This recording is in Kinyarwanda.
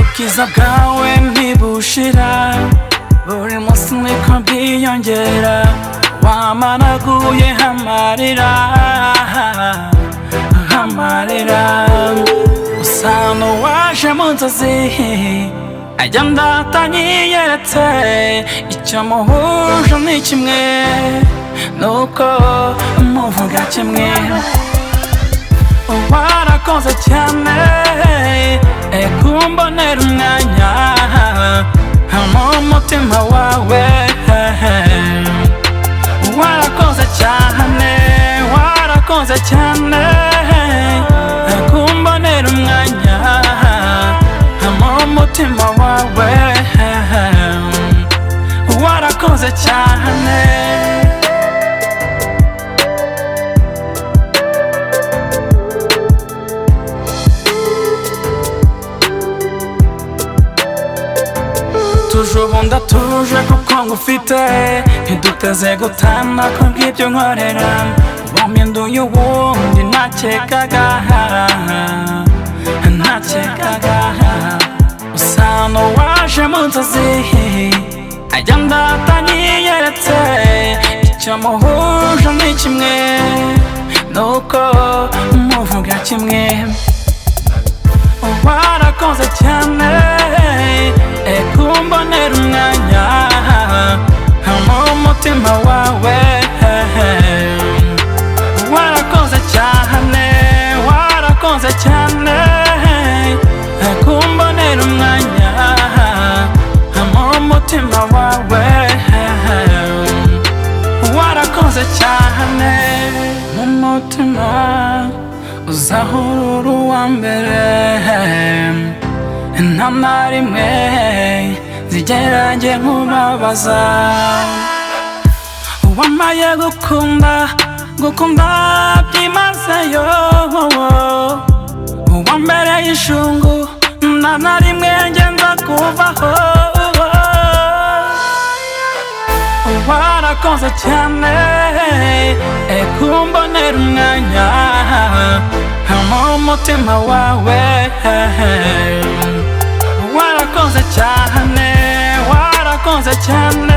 ubwiza bwawe ntibushira, buri munsi niko bwiyongera, wamanaguye amarira, usa n'uwaje mu nzozi, ajya ndata nyiyeretse, icyo muhuje ni kimwe, nuko muvuga kimwe. Warakoze cyane kumbonera umwanya mu mutima wawe, warakoze cyane, warakoze cyane kumbonera umwanya mu mutima wawe, warakoze cyane. Tuje ubu ndatuje kuko ngufite, ntiduteze gutana kubw'ibyo nkorera, wampinduye uwundi ntakekaga, usa n'uwaje mu nzozi, ajya ndata nyiyeretse, icyo muhuje ni kimwe, nuko muvuga kimwe. Warakoze cyane kumbonera umwanya mu mutima wawe, warakoze cyane, warakoze cyane kumbonera umwanya mu mutima wawe, warakoze cyane. Mu mutima uzahora uwa mbere, nta na rimwe zigera njye nkubabaza, wamaye gukunda, gukunda byimazeyo, wambereye ishungu, nta na rimwe ngenza kuvaho, warakoze cyane kumbonera umwanya mu mutima wawe, warakoze cyane, warakoze cyane